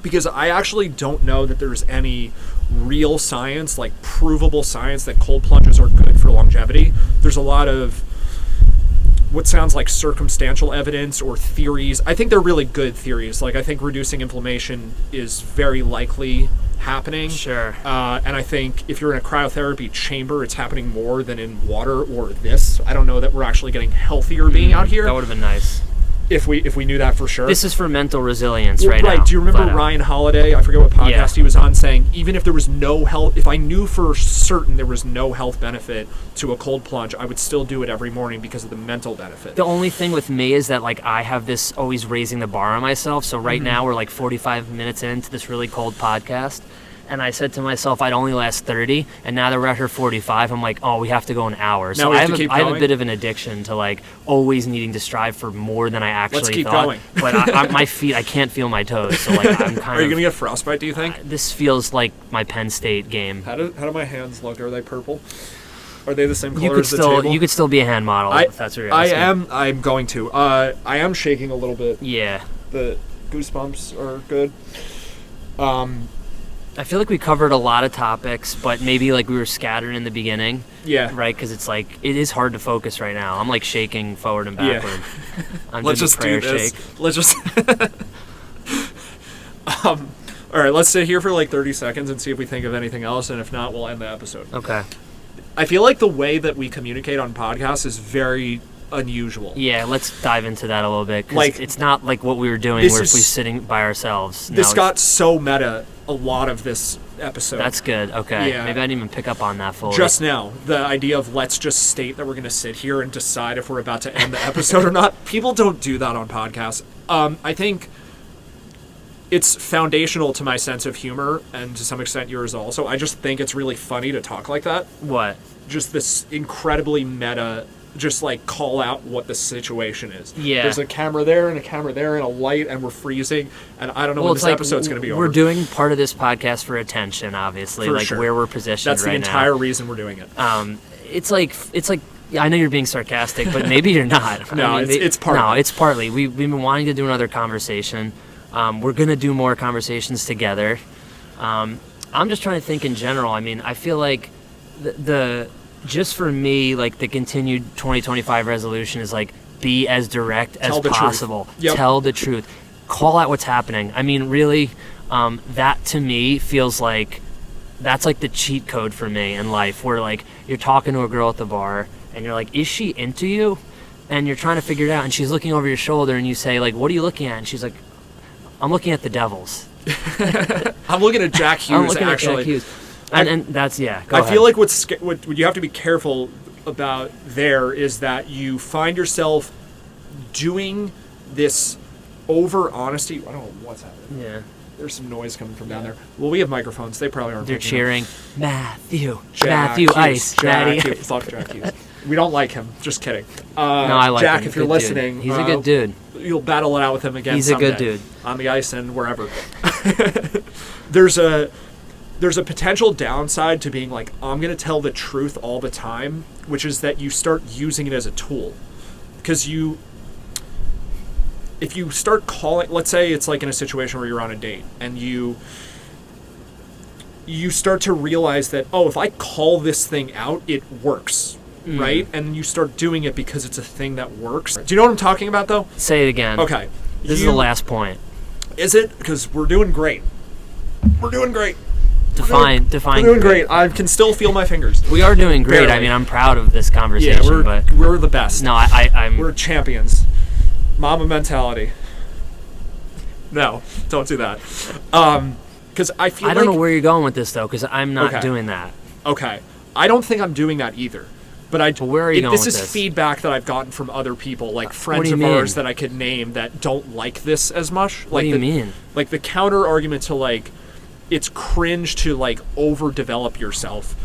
because I actually don't know that there's any real science, like provable science, that cold plunges are good for longevity. There's a lot of what sounds like circumstantial evidence or theories. I think they're really good theories. Like, I think reducing inflammation is very likely happening. Sure. And I think if you're in a cryotherapy chamber, it's happening more than in water or this. I don't know that we're actually getting healthier being out here. That would have been nice. If we knew that for sure. This is for mental resilience now. Right. Do you remember Ryan Holiday? I forget what podcast he was on, saying even if there was no health, if I knew for certain there was no health benefit to a cold plunge, I would still do it every morning because of the mental benefit. The only thing with me is that like I have this always raising the bar on myself. So right now we're like 45 minutes into this really cold podcast. And I said to myself, I'd only last 30, and now that we're at her 45, I'm like, oh, we have to go an hour. So I have a bit of an addiction to like always needing to strive for more than I actually Let's keep thought. Going. But my feet, I can't feel my toes. So like I'm kind of. Are you gonna get frostbite? Do you think? This feels like my Penn State game. How do my hands look? Are they purple? Are they the same color as the table? You could still be a hand model if that's what you're asking. I'm going to. I am shaking a little bit. Yeah. The goosebumps are good. I feel like we covered a lot of topics, but maybe like we were scattered in the beginning. Yeah. Right? Because it's like, it is hard to focus right now. I'm like shaking forward and backward. Yeah. I'm Let's just do this. Let's just... All right, let's sit here for like 30 seconds and see if we think of anything else, and if not, we'll end the episode. Okay. I feel like the way that we communicate on podcasts is very unusual. Yeah, let's dive into that a little bit. 'Cause Like, it's not like what we were doing where if we're sitting by ourselves. This got so meta a lot of this episode. That's good. Okay. Yeah. Maybe I didn't even pick up on that fully. Just now, the idea of let's just state that we're going to sit here and decide if we're about to end the episode or not. People don't do that on podcasts. I think it's foundational to my sense of humor and to some extent yours also. I just think it's really funny to talk like that. What? Just this incredibly meta, just like call out what the situation is. Yeah. There's a camera there and a camera there and a light and we're freezing and I don't know when this episode's going to be over. We're doing part of this podcast for attention, obviously, For like sure. where we're positioned That's the right now. entire reason we're doing it. It's like I know you're being sarcastic, but maybe you're not. No, I mean, it's partly. No, it's partly. We've been wanting to do another conversation. We're gonna do more conversations together. I'm just trying to think in general. I mean, I feel like the just for me, like the continued 2025 resolution is like be as direct as possible. Yep. Tell the truth. Call out what's happening. I mean, really, that to me feels like that's like the cheat code for me in life, where like you're talking to a girl at the bar and you're like, is she into you? And you're trying to figure it out, and she's looking over your shoulder, and you say like, what are you looking at? And she's like, I'm looking at the Devils. I'm looking at Jack Hughes, I'm looking actually. at Jack Hughes. And that's, yeah, go I ahead. feel like what you have to be careful about there is that you find yourself doing this over honesty. I don't know what's happening. Yeah. There's some noise coming from down there. Well, we have microphones. They probably aren't. They're picking cheering, Matthew, Jack Matthew Hughes, Ice, Jack Matty Hughes. Ice. Fuck Jack Hughes. We don't like him. Just kidding. No, I like Jack, him. if you're Good dude. listening, He's a good dude. You'll battle it out with him again. He's someday, a good dude on the ice and wherever. There's a potential downside to being like, I'm going to tell the truth all the time, which is that you start using it as a tool. Because if you start calling, let's say it's like in a situation where you're on a date and you start to realize that, oh, if I call this thing out, it works, right? And you start doing it because it's a thing that works. Do you know what I'm talking about, though? Say it again. Okay. This is the last point. Is it? Because we're doing great. We're doing great. Define. We're doing great. I can still feel my fingers. We are doing great. Barely. I mean, I'm proud of this conversation. Yeah, but we're the best. no, I'm. We're champions. Mama mentality. No, don't do that. Because I feel I don't know where you're going with this though, because I'm not doing that. Okay. I don't think I'm doing that either. But where are you going this with is this? feedback that I've gotten from other people, like what friends do you of mean? ours that I could name that don't like this as much. What do you mean? Like the counter argument to like, it's cringe to like overdevelop yourself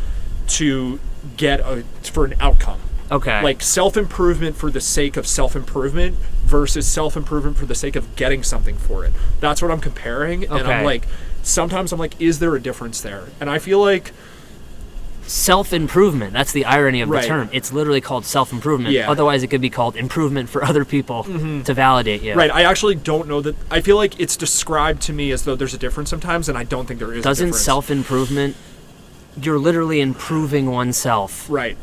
to get for an outcome. Okay. Like self-improvement for the sake of self-improvement versus self-improvement for the sake of getting something for it. That's what I'm comparing. And I'm Okay. like, sometimes I'm like, is there a difference there? And I feel like self-improvement. That's the irony of Right. the term. It's literally called self-improvement. Yeah. Otherwise, it could be called improvement for other people to validate you. right, I actually don't know that. I feel like it's described to me as though there's a difference sometimes, and I don't think there is a Doesn't difference. self-improvement, you're literally improving oneself. Right.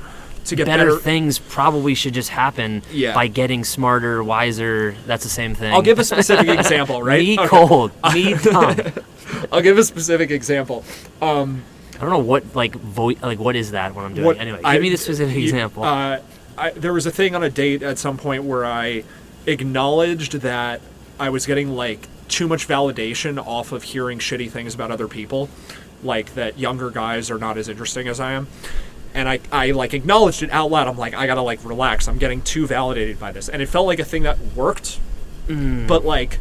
To get Better better things probably should just happen Yeah. by getting smarter, wiser. That's the same thing. I'll give a specific example, right? Me Okay. cold. Me dumb. I'll give a specific example. I don't know what what is that when I'm doing What it? Anyway, I- give me the specific you- example. There was a thing on a date at some point where I acknowledged that I was getting like too much validation off of hearing shitty things about other people, like that younger guys are not as interesting as I am. And I like acknowledged it out loud. I'm like, I gotta like relax. I'm getting too validated by this. And it felt like a thing that worked, but like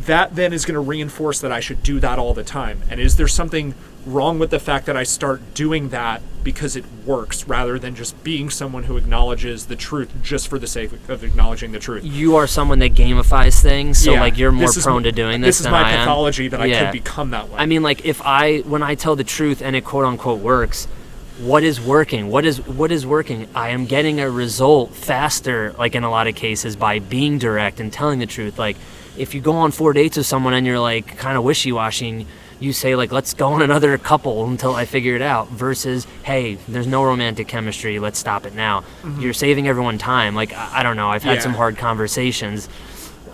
that then is going to reinforce that I should do that all the time. And is there something wrong with the fact that I start doing that because it works rather than just being someone who acknowledges the truth just for the sake of acknowledging the truth? You are someone that gamifies things, so Yeah. like you're more This is- prone to doing this is than my I am. pathology that I Yeah. could become that way. I mean, like when I tell the truth and it quote unquote works, what is working? What is working? I am getting a result faster, like in a lot of cases, by being direct and telling the truth. Like if you go on 4 dates with someone and you're like kind of wishy-washy, you say like, let's go on another couple until I figure it out, versus, hey, there's no romantic chemistry, let's stop it now. You're saving everyone time. Like, I don't know, I've had Yeah. some hard conversations,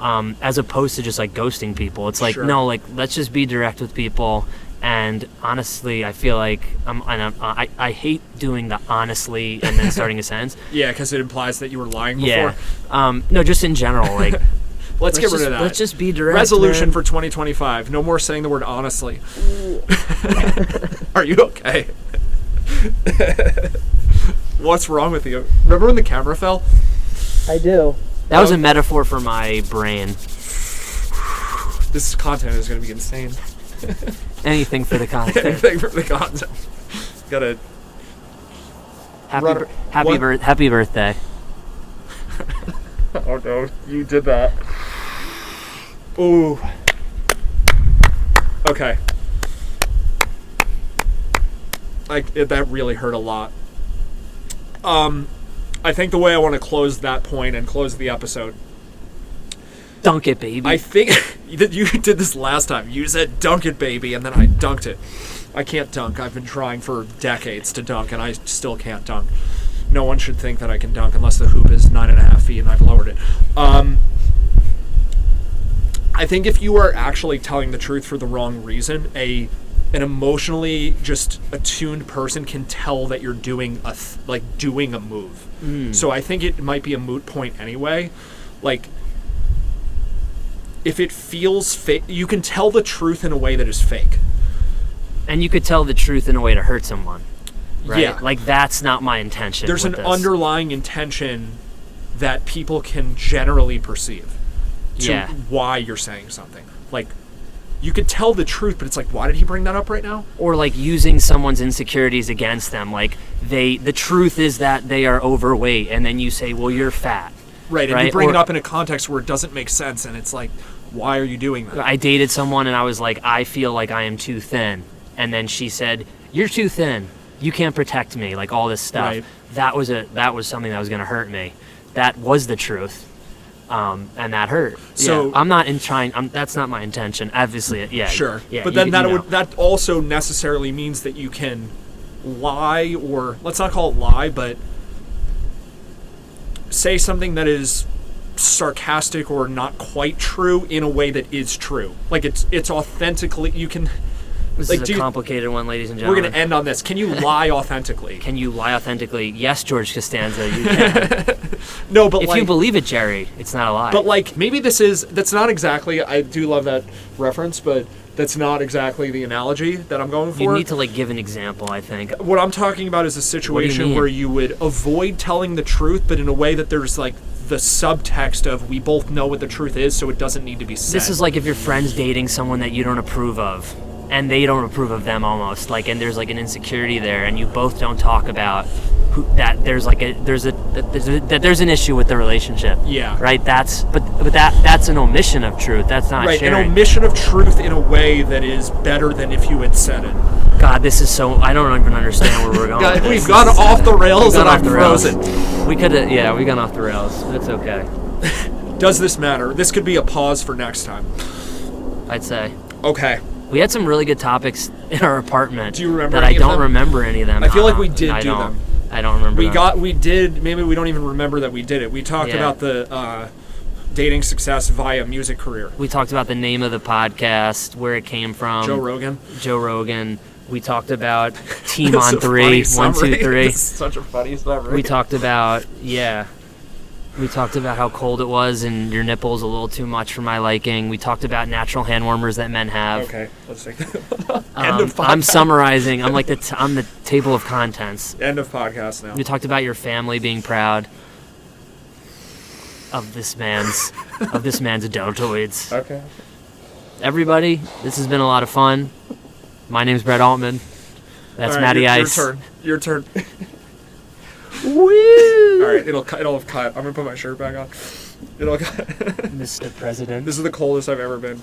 as opposed to just like ghosting people. It's like, Sure. no, like, let's just be direct with people And honestly, I feel like I hate doing the honestly and then starting a sentence. Yeah, because it implies that you were lying before. Yeah. No, just in general, like. Let's get rid of that. Let's just be direct. Resolution man. for 2025. No more saying the word honestly. Are you okay? What's wrong with you? Remember when the camera fell? I do. That was a metaphor for my brain. This content is going to be insane. Anything for the content. Anything for the content. Gotta. Happy birthday. Oh no, you did that. Ooh. Okay. That really hurt a lot. I think the way I want to close that point and close the episode. Dunk it, baby. I think you did this last time. You said dunk it, baby, and then I dunked it. I can't dunk. I've been trying for decades to dunk, and I still can't dunk. No one should think that I can dunk unless the hoop is 9.5 feet and I've lowered it. I think if you are actually telling the truth for the wrong reason, an emotionally just attuned person can tell that you're doing doing a move. So I think it might be a moot point anyway. Like, if it feels fake, you can tell the truth in a way that is fake. And you could tell the truth in a way to hurt someone. Right? Yeah. Like, that's not my intention. There's an underlying intention that people can generally perceive to why you're saying something. Like, you could tell the truth, but it's like, why did he bring that up right now? Or like using someone's insecurities against them. Like, the truth is that they are overweight, and then you say, well, you're fat. Right, and you bring it up in a context where it doesn't make sense, and it's like, why are you doing that? I dated someone, and I was like, I feel like I am too thin. And then she said, you're too thin. You can't protect me, like all this stuff. Right. That was something that was going to hurt me. That was the truth, and that hurt. So I'm not that's not my intention. Obviously, yeah. Sure, yeah, but then that also necessarily means that you can lie, or let's not call it lie, but say something that is sarcastic or not quite true in a way that is true. Like it's authentically, you can. This is a complicated one, ladies and We're gentlemen. going to end on this. Can you lie authentically? Can you lie authentically? Yes, George Costanza, you can. No, but if you believe it, Jerry, it's not a lie. But like, maybe that's not exactly, I do love that reference, but that's not exactly the analogy that I'm going for. You need to like give an example, I think. What I'm talking about is a situation where you would avoid telling the truth, but in a way that there's like the subtext of we both know what the truth is, so it doesn't need to be said. This is like if your friend's dating someone that you don't approve of, and they don't approve of them almost, like, and there's like an insecurity there, and you both don't talk about there's an issue with the relationship. Yeah. Right. That's an omission of truth. That's not right. sharing. An omission of truth in a way that is better than if you had said it. God, this is so. I don't even understand where we're going. God, with we've gone off the rails and I'm frozen. We could have. Yeah, we gone off the rails. That's okay. Does this matter? This could be a pause for next time. I'd say. Okay. We had some really good topics in our apartment. Do you remember that any I don't of them? remember any of them. I feel like we did do them. I don't remember. Maybe we don't even remember that we did it. We talked about the dating success via music career. We talked about the name of the podcast, where it came from. Joe Rogan. We talked about Team on 3, 1, 2, 3. It's such a funny summary. We talked about how cold it was and your nipples a little too much for my liking. We talked about natural hand warmers that men have. Okay, let's take that. End of podcast. I'm summarizing. I'm like I'm the table of contents. End of podcast now. We talked about your family being proud of this man's adultoids. Okay. Everybody, this has been a lot of fun. My name's Brett Altman. That's Matty Ice. Your turn. Woo! All right, it'll have cut. I'm gonna put my shirt back on. It'll cut. Mr. President. This is the coldest I've ever been.